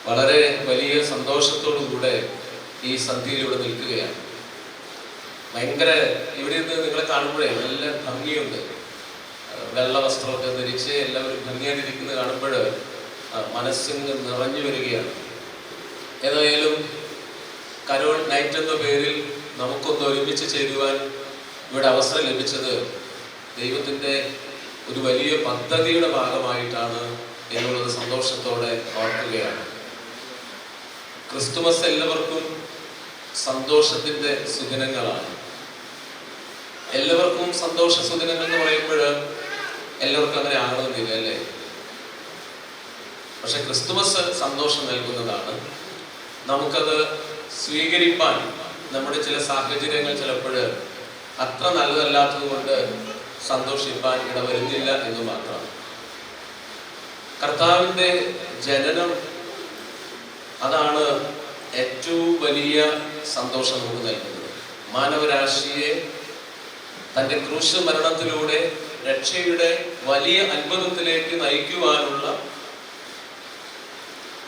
വളരെ വലിയ സന്തോഷത്തോടു കൂടെ ഈ സന്ധ്യയിലൂടെ നിൽക്കുകയാണ്. ഭയങ്കര ഇവിടെ നിന്ന് നിങ്ങളെ കാണുമ്പോഴേ നല്ല ഭംഗിയുണ്ട്. വെള്ള വസ്ത്രമൊക്കെ ധരിച്ച് എല്ലാവരും ഭംഗിയായിട്ടിരിക്കുന്നത് കാണുമ്പോൾ മനസ്സിന് നിറഞ്ഞു വരികയാണ്. ഏതായാലും കരോൾ നൈറ്റ് എന്ന പേരിൽ നമുക്കൊന്ന് ഒരുമിച്ച് ചേരുവാൻ ഇവിടെ അവസരം ലഭിച്ചത് ദൈവത്തിൻ്റെ ഒരു വലിയ പദ്ധതിയുടെ ഭാഗമായിട്ടാണ് എന്നുള്ളത് സന്തോഷത്തോടെ ഓർക്കുകയാണ്. ക്രിസ്തുമസ് എല്ലാവർക്കും സന്തോഷത്തിൻ്റെ സുദിനങ്ങളാണ്. എല്ലാവർക്കും സന്തോഷ സുദിനങ്ങൾ എന്ന് പറയുമ്പോൾ എല്ലാവർക്കും അങ്ങനെ ആകണമെന്നില്ല, അല്ലേ? പക്ഷെ ക്രിസ്തുമസ് സന്തോഷം നൽകുന്നതാണ്. നമുക്കത് സ്വീകരിപ്പാൻ നമ്മുടെ ചില സാഹചര്യങ്ങൾ ചിലപ്പോൾ അത്ര നല്ലതല്ലാത്തത് കൊണ്ട് സന്തോഷിപ്പാൻ ഇടവരുന്നില്ല എന്ന് മാത്രം. കർത്താവിൻ്റെ ജനനം അതാണ് ഏറ്റവും വലിയ സന്തോഷം നമുക്ക് നൽകുന്നത്. മാനവരാശിയെ തൻ്റെ ക്രൂശ് മരണത്തിലൂടെ രക്ഷയുടെ വലിയ അത്ഭുതത്തിലേക്ക് നയിക്കുവാനുള്ള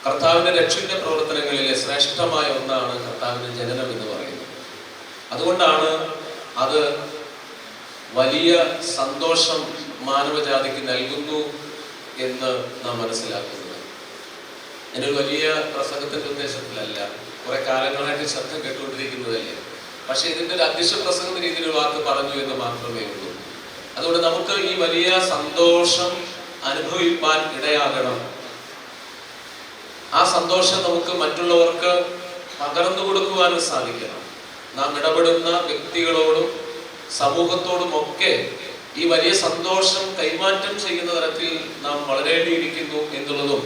കർത്താവിൻ്റെ രക്ഷയുടെ പ്രവർത്തനങ്ങളിലെ ശ്രേഷ്ഠമായ ഒന്നാണ് കർത്താവിൻ്റെ ജനനം എന്ന് പറയുന്നത്. അതുകൊണ്ടാണ് അത് വലിയ സന്തോഷം മാനവജാതിക്ക് നൽകുന്നു എന്ന് നാം മനസ്സിലാക്കുന്നത്. ഞാനൊരു വലിയ പ്രസംഗത്തിൻ്റെ ഉദ്ദേശത്തിലല്ല, കുറെ കാലങ്ങളായിട്ട് ശബ്ദം കേട്ടുകൊണ്ടിരിക്കുന്നതല്ലേ. പക്ഷെ ഇതിൻ്റെ ഒരു അധ്യക്ഷ പ്രസംഗ രീതിയിൽ ഒരു വാക്ക് പറഞ്ഞു എന്ന് മാത്രമേ ഉള്ളൂ. അതുകൊണ്ട് നമുക്ക് ഈ വലിയ സന്തോഷം അനുഭവിപ്പാൻ ഇടയാകണം. ആ സന്തോഷം നമുക്ക് മറ്റുള്ളവർക്ക് പകർന്നു കൊടുക്കുവാനും സാധിക്കണം. നാം ഇടപെടുന്ന വ്യക്തികളോടും സമൂഹത്തോടും ഒക്കെ ഈ വലിയ സന്തോഷം കൈമാറ്റം ചെയ്യുന്ന തരത്തിൽ നാം വളരേണ്ടിയിരിക്കുന്നു എന്നുള്ളതും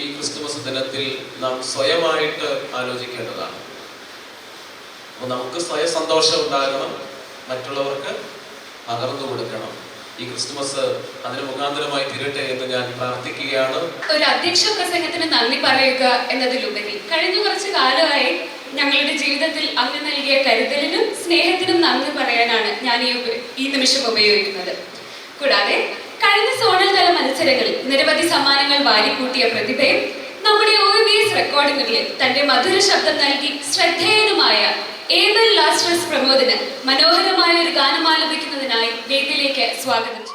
ഈ ക്രിസ്തുമസ് ദിനത്തിൽ നാം സ്വയമായിട്ട് ആലോചിക്കേണ്ടതാണ്. അപ്പോൾ നമുക്ക് സ്വയം സന്തോഷം ഉണ്ടാകണം, മറ്റുള്ളവർക്ക് പകർന്നു കൊടുക്കണം. ഈ ക്രിസ്തുമസ് അതിന് മുഖാന്തരമായി തീരട്ടെ എന്ന് ഞാൻ പ്രാർത്ഥിക്കുകയാണ്. ഒരു അധ്യക്ഷ പ്രസംഗത്തിന് നന്ദി പറയുക എന്നതിലുപരി കഴിഞ്ഞ കുറച്ച് കാലമായി ഞങ്ങളുടെ ജീവിതത്തിൽ അങ്ങ് നൽകിയ കരുതലിനും സ്നേഹത്തിനും നന്ദി പറയാനാണ് ഞാൻ ഈ നിമിഷം ഉപയോഗിക്കുന്നത്. കൂടാതെ കഴിഞ്ഞ സോണൽ തല മത്സരങ്ങളിൽ നിരവധി സമ്മാനങ്ങൾ വാരിക്കൂട്ടിയ പ്രതിഭയും നമ്മുടെ OVS റെക്കോർഡിംഗുകളിൽ തന്റെ മധുര ശബ്ദം നൽകി ശ്രദ്ധേയനുമായ ഏബൽ ലാസ്റ്റസ് പ്രമോദിന് മനോഹരമായ ഒരു ഗാനം ആലപിക്കുന്നതിനായി വേദിയിലേക്ക് സ്വാഗതം ചെയ്യും.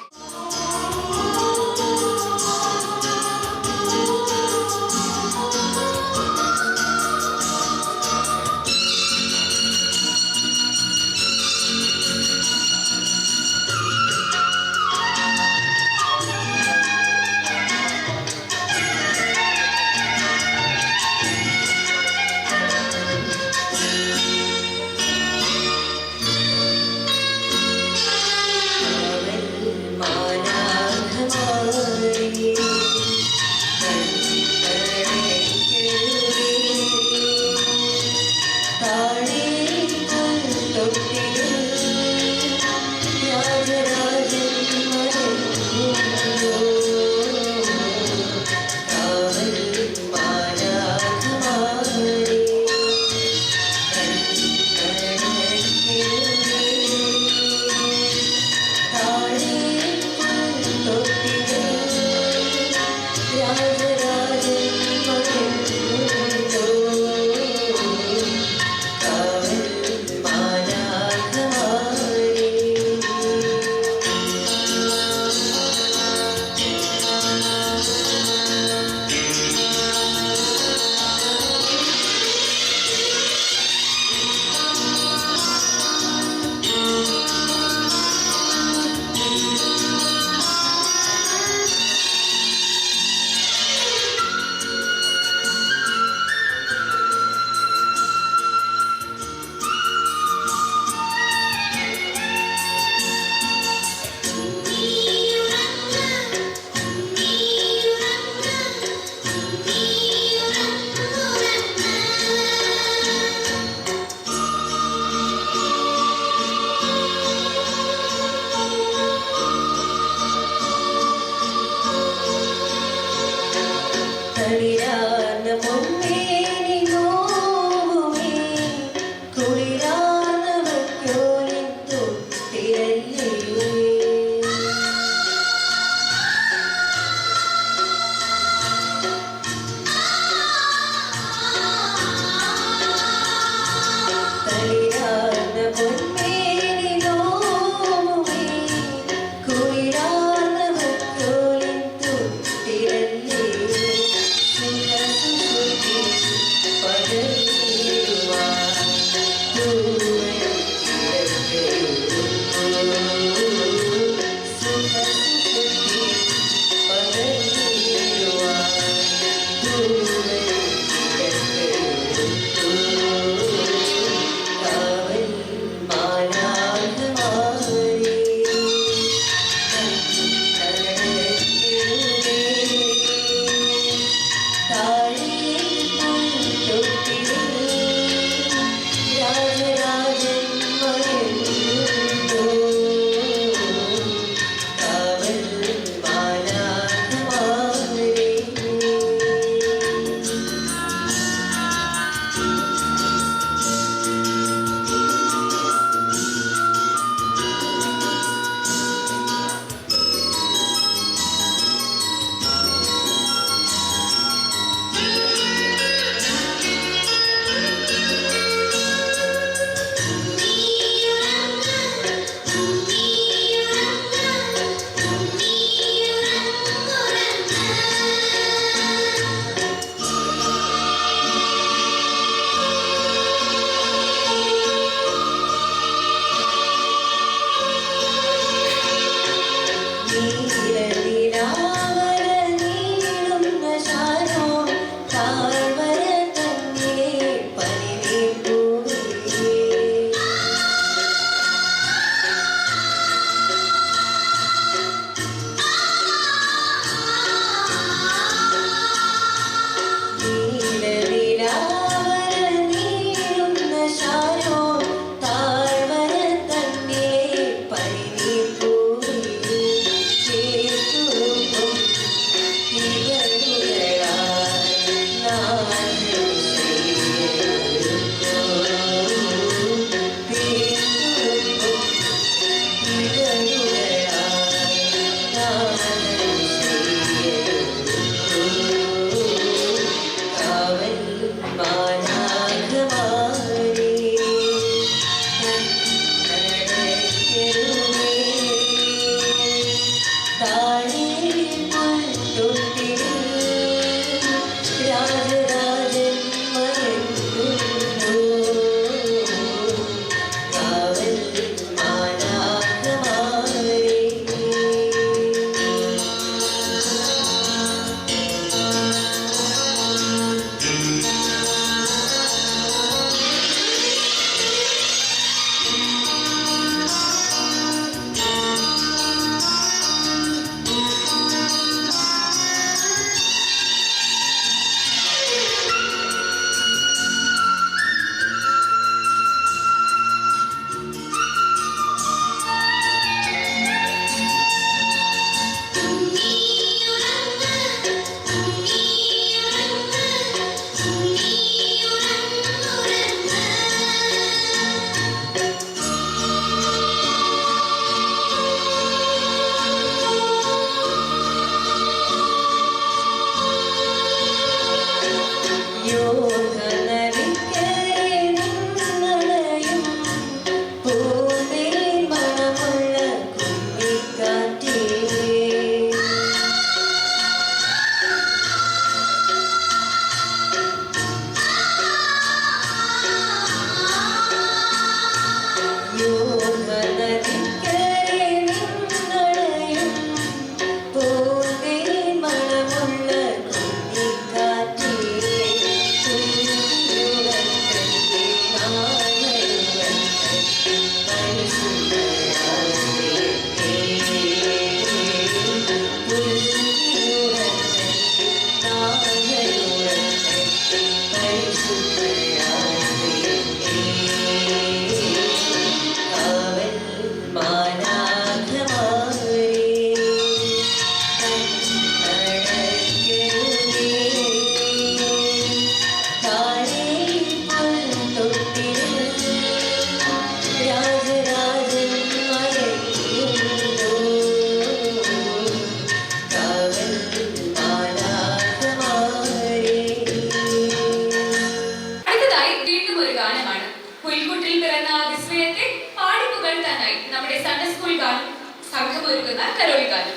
സംഘമൊരുക്കുന്ന കരോൾ ഗാനം.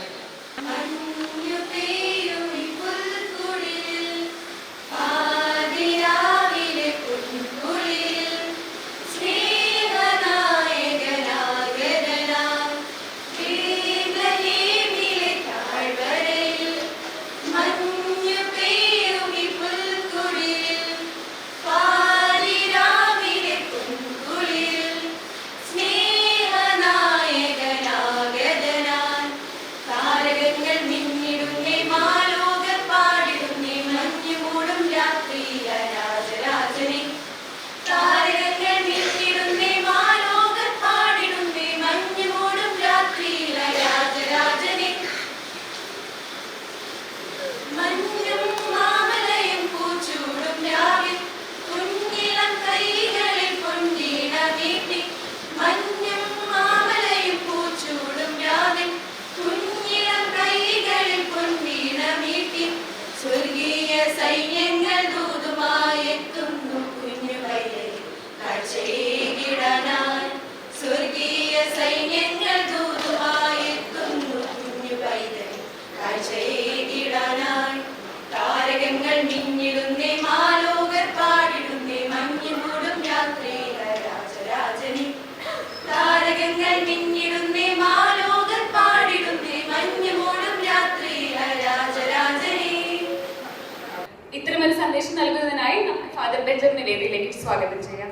ഇത്തരമൊരു സന്ദേശം നൽകുന്നതിനായി ഫാദർ ബെഞ്ചമിനെ വേദിയിലേക്ക് സ്വാഗതം ചെയ്യാം.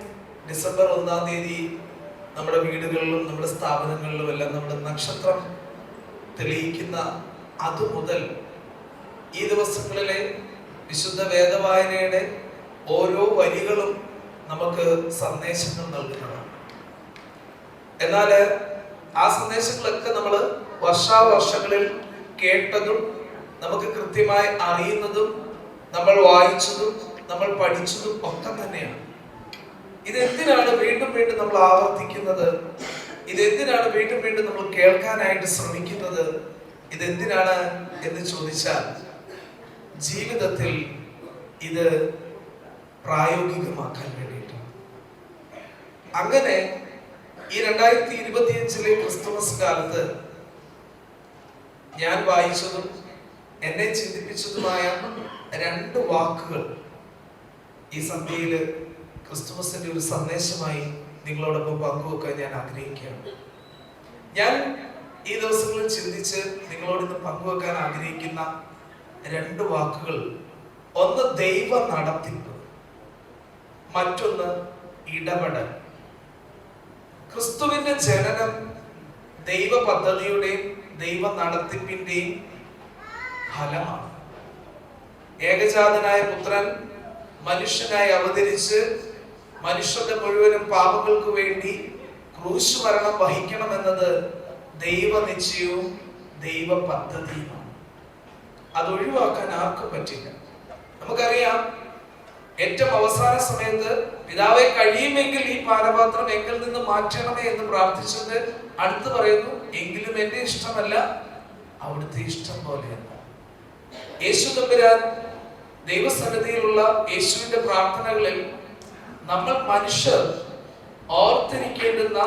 ഡിസംബർ 1-ാം തീയതി നമ്മുടെ വീടുകളിലും നമ്മുടെ സ്ഥാപനങ്ങളിലും എല്ലാം നമ്മുടെ നക്ഷത്രം തെളിയിക്കുന്ന അതുമുതൽ ഈ ദിവസങ്ങളിലെ വിശുദ്ധ വേദവായനയുടെ ഓരോ വരികളും നമുക്ക് സന്ദേശങ്ങൾ നൽകുന്നതാണ്. എന്നാൽ ആ സന്ദേശങ്ങളൊക്കെ നമ്മൾ വർഷാവർഷങ്ങളിൽ കേട്ടതും നമുക്ക് കൃത്യമായി അറിയുന്നതും നമ്മൾ വായിച്ചതും നമ്മൾ പഠിച്ചതും ഒക്കെ തന്നെയാണ്. ഇതെന്തിനാണ് വീണ്ടും വീണ്ടും നമ്മൾ ആവർത്തിക്കുന്നത്? ഇതെന്തിനാണ് വീണ്ടും വീണ്ടും നമ്മൾ കേൾക്കാനായിട്ട് ശ്രമിക്കുന്നത്? ഇതെന്തിനാണ് എന്ന് ചോദിച്ചാൽ ജീവിതത്തിൽ ഇത് പ്രായോഗികമാക്കാൻ വേണ്ടിയിട്ടാണ്. അങ്ങനെ ഈ 2025 ക്രിസ്തുമസ് കാലത്ത് ഞാൻ വായിച്ചതും എന്നെ ചിന്തിപ്പിച്ചതുമായ 2 വാക്കുകൾ ഈ സന്ധ്യയില് ക്രിസ്തുമസിന്റെ ഒരു സന്ദേശമായി നിങ്ങളോടൊപ്പം പങ്കുവെക്കാൻ ഞാൻ ആഗ്രഹിക്കുകയാണ്. ഞാൻ ഈ ദിവസങ്ങളിൽ ചിന്തിച്ച് നിങ്ങളോട് ഇന്ന് പങ്കുവെക്കാൻ ആഗ്രഹിക്കുന്ന 2 വാക്കുകൾ, ഒന്ന് ദൈവ നടത്തിപ്പ്, മറ്റൊന്ന് ഇടപെടൽ. ക്രിസ്തുവിന്റെ ജനനം ദൈവ പദ്ധതിയുടെയും ദൈവ നടത്തിപ്പിന്റെയും ഫലമാണ്. ഏകജാതനായ പുത്രൻ മനുഷ്യനായി അവതരിച്ച് മനുഷ്യന്റെ മുഴുവനും പാപങ്ങൾക്ക് വേണ്ടി ക്രൂശ് മരണം വഹിക്കണമെന്നത് ദൈവ നിശ്ചയവും ദൈവ പദ്ധതിയുമാണ്. അത് ഒഴിവാക്കാൻ ആർക്കും പറ്റില്ല. നമുക്കറിയാം, ഏറ്റവും അവസാന സമയത്ത് പിതാവെ കഴിയുമെങ്കിൽ ഈ പാനപാത്രം എങ്കിൽ നിന്ന് മാറ്റണമേ എന്ന് പ്രാർത്ഥിച്ചത് അടുത്ത് പറയുന്നു, എങ്കിലും എന്റെ ഇഷ്ടമല്ല അവിടുത്തെ ഇഷ്ടം പോലെയല്ല. യേശു തമ്പുരാൻ ദൈവസന്നിധിയിലുള്ള യേശുവിന്റെ പ്രാർത്ഥനകളിൽ നമ്മൾ മനുഷ്യർ ഓർത്തിരിക്കേണ്ടുന്ന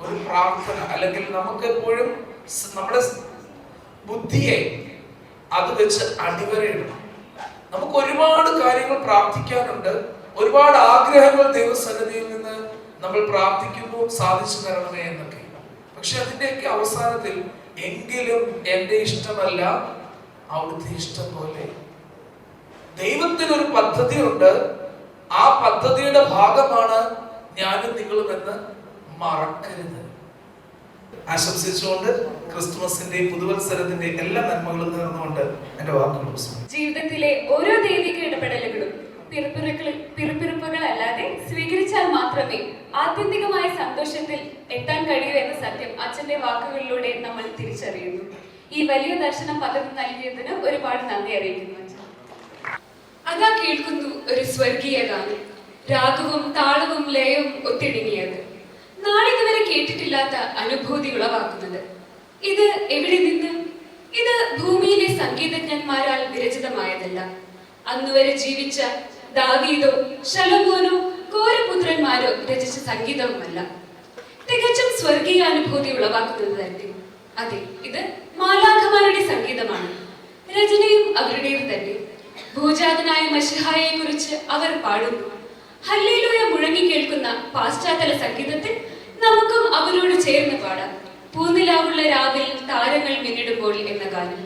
ഒരു പ്രാർത്ഥന, അല്ലെങ്കിൽ നമുക്ക് എപ്പോഴും നമ്മുടെ ബുദ്ധിയെ അത് വെച്ച് അടിവരയിടണം. നമുക്ക് ഒരുപാട് കാര്യങ്ങൾ പ്രാർത്ഥിക്കാനുണ്ട്, ഒരുപാട് ആഗ്രഹങ്ങൾ ദൈവസന്നിധിയിൽ നിന്ന് നമ്മൾ പ്രാർത്ഥിക്കുന്നു, സാധിച്ചു തരണമേ എന്നൊക്കെ. പക്ഷെ അതിന്റെയൊക്കെ അവസാനത്തിൽ എങ്കിലും എന്റെ ഇഷ്ടമല്ല അവിടുത്തെ ഇഷ്ടം പോലെ. ദൈവത്തിനൊരു പദ്ധതിയുണ്ട്, ആ പദ്ധതിയുടെ ഭാഗമാണ് ഞാനും നിങ്ങളും എന്ന് മറക്കരുത്. ആശംസിച്ചുകൊണ്ട് ക്രിസ്തുമസിന്റെ പുതുവത്സരത്തിന്റെ എല്ലാ നന്മകളും നേർന്നുകൊണ്ട് എന്റെ വാക്കുകൾ. ജീവിതത്തിലെ ഓരോ ദൈവിക ഇടപെടലുകളും പിറുപിറുപ്പുകളല്ലാതെ സ്വീകരിച്ചാൽ മാത്രമേ ആത്യന്തികമായ സന്തോഷത്തിൽ എത്താൻ കഴിയൂ എന്ന സത്യം അച്ഛന്റെ വാക്കുകളിലൂടെ നമ്മൾ തിരിച്ചറിയുന്നു. ഈ വലിയ ദർശനം പകർന്നു നൽകിയതിന് ഒരുപാട് നന്ദി അറിയിക്കുന്നു അച്ഛൻ. അതാ കേൾക്കുന്നു ഒരു സ്വർഗീയ ഗാനം, രാഗവും താളവും ലയവും ഒത്തിണങ്ങിയത്, നാളിതുവരെ കേട്ടിട്ടില്ലാത്ത അനുഭൂതി ഉളവാക്കുന്നത്. ഇത് എവിടെ നിന്ന്? ഇത് ഭൂമിയിലെ സംഗീതജ്ഞന്മാരാൽ വിരചിതമായതല്ല. അന്നുവരെ ജീവിച്ച ദാവീദോ ശലോമോനോ കോരപുത്രന്മാരോ രചിച്ച സംഗീതവുമല്ല. തികച്ചും സ്വർഗീയ അനുഭൂതി ഉളവാക്കുന്നത് തന്നെ. അതെ, ഇത് മാലാഖമാരുടെ സംഗീതമാണ്. രചനയും അവരുടേത് തന്നെ. ഭൂജാതനായ മശിഹായെ കുറിച്ച് അവർ പാടുന്നു. ഹല്ലേലൂയ മുഴങ്ങി കേൾക്കുന്ന പാശ്ചാത്തല സംഗീതത്തിൽ നമുക്കും അവരോട് ചേർന്ന് പാടാം. പൂനിലാവുള്ള രാവിൽ താരങ്ങൾ മിന്നിടുമ്പോൾ എന്ന ഗാനം.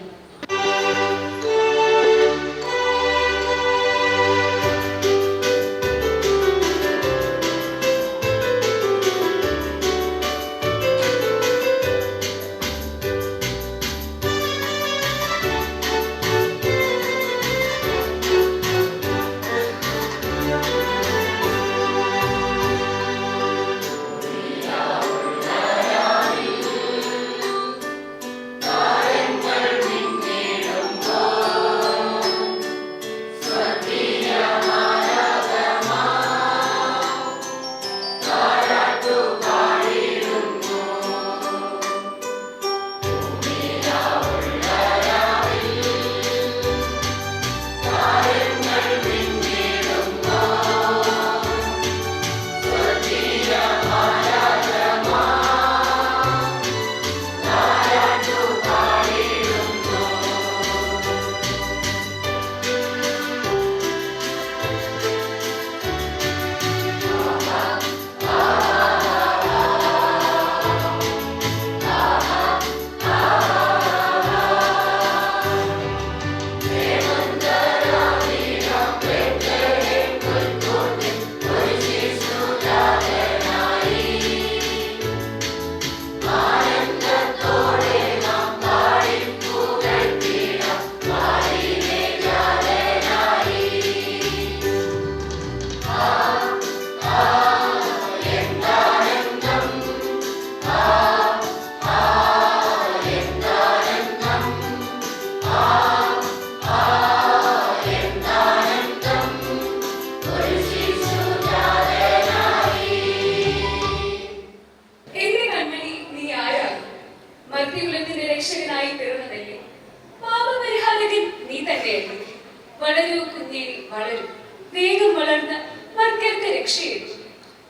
വളരൂ കുഞ്ഞേ വളരൂ, വേഗം വളർന്ന് മർത്യർക്ക് രക്ഷയേകൂ.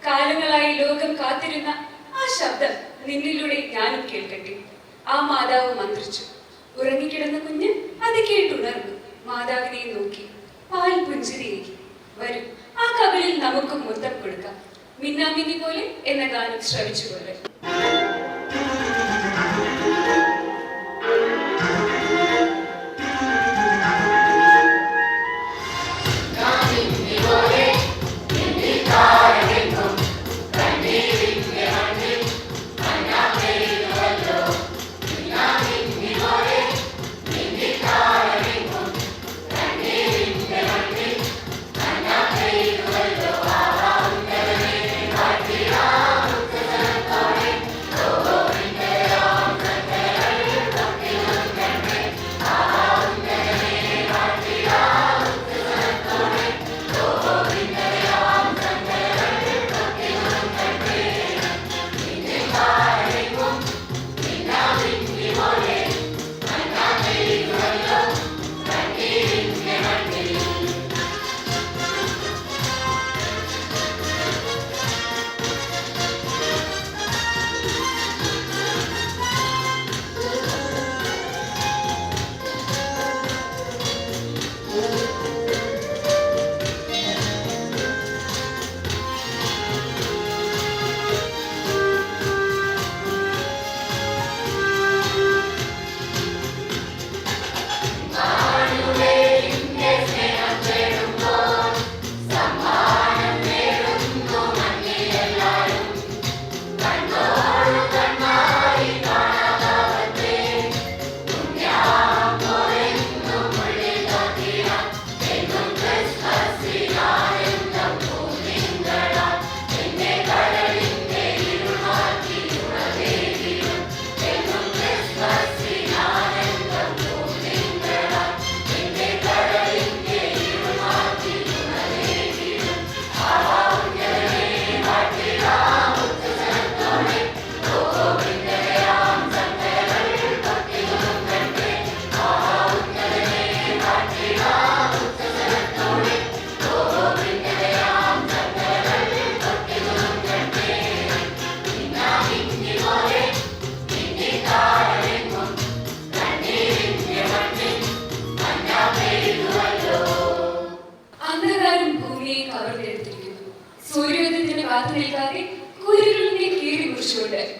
കാലങ്ങളായി ലോകം കാത്തിരുന്ന ആ ശബ്ദം നിന്നിലൂടെ ഞാനും കേൾക്കട്ടെ. ആ മാതാവ് മന്ത്രിച്ചു. ഉറങ്ങിക്കിടന്ന കുഞ്ഞ് അത് കേട്ടുണർന്നു. മാതാവിനെ നോക്കി പാൽ പുഞ്ചിരിയേകി. വരും, ആ കവിളിൽ നമുക്കും മുത്തം കൊടുക്കാം. മിന്നാമിന്നി പോലെ എന്ന ഗാനം ശ്രവിച്ചുകൊണ്ട്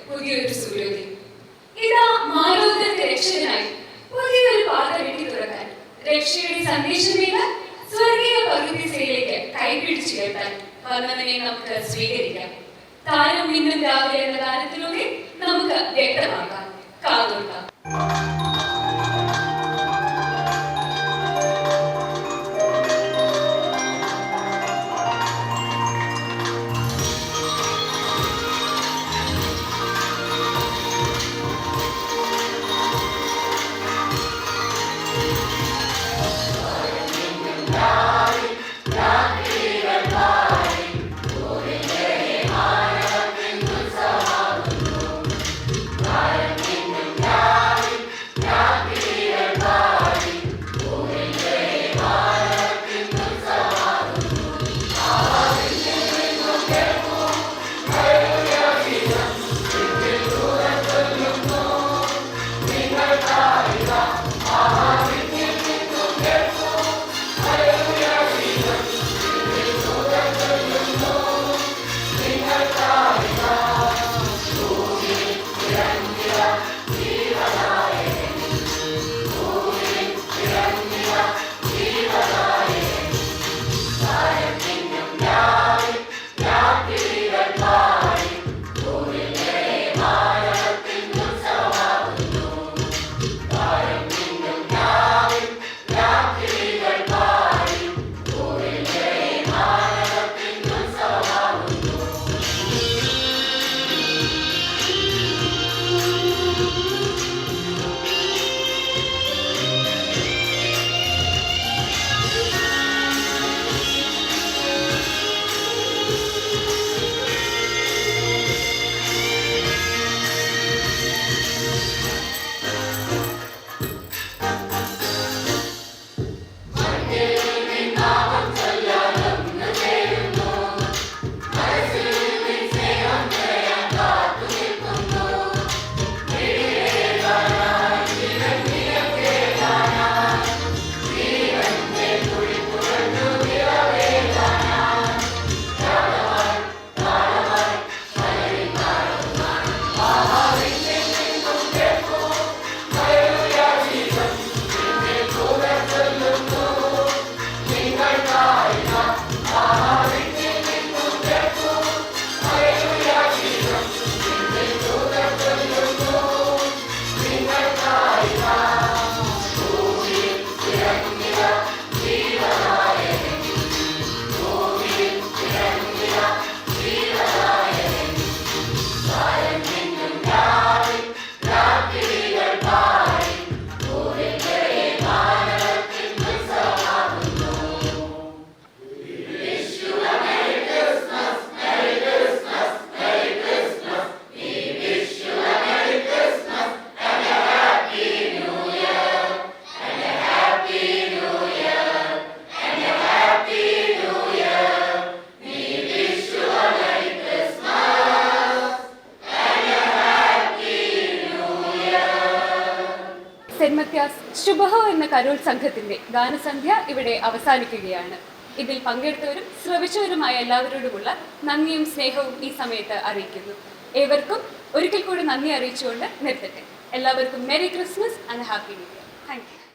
പുതിയൊരു സൂര്യോദയം. ഇതാ മാനവർക്ക് രക്ഷകനായി പുതിയൊരു പാത വെട്ടി തുറക്കാൻ, രക്ഷയുടെ സന്ദേശമേകാൻ, സ്വർഗീയ പകുതിയിലേക്ക് കൈപിടിച്ചു കേട്ടാൻ വന്നവനെ നമുക്ക് സ്വീകരിക്കാം. താരം ഇന്നും രാവിലെ എന്ന ഗാനത്തിലൂടെ നമുക്ക് വ്യക്തമാക്കാം. കാതോർക്കാം. സെന്റ് മത്യാസ് ശുഭഹോ എന്ന കരോൾ സംഘത്തിന്റെ ഗാനസന്ധ്യ ഇവിടെ അവസാനിക്കുകയാണ്. ഇതിൽ പങ്കെടുത്തവരും ശ്രവിച്ചവരുമായ എല്ലാവരോടുമുള്ള നന്ദിയും സ്നേഹവും ഈ സമയത്ത് അറിയിക്കുന്നു. ഏവർക്കും ഒരിക്കൽ കൂടി നന്ദി അറിയിച്ചുകൊണ്ട് നിർത്തട്ടെ. എല്ലാവർക്കും merry Christmas and happy new year. Thank you.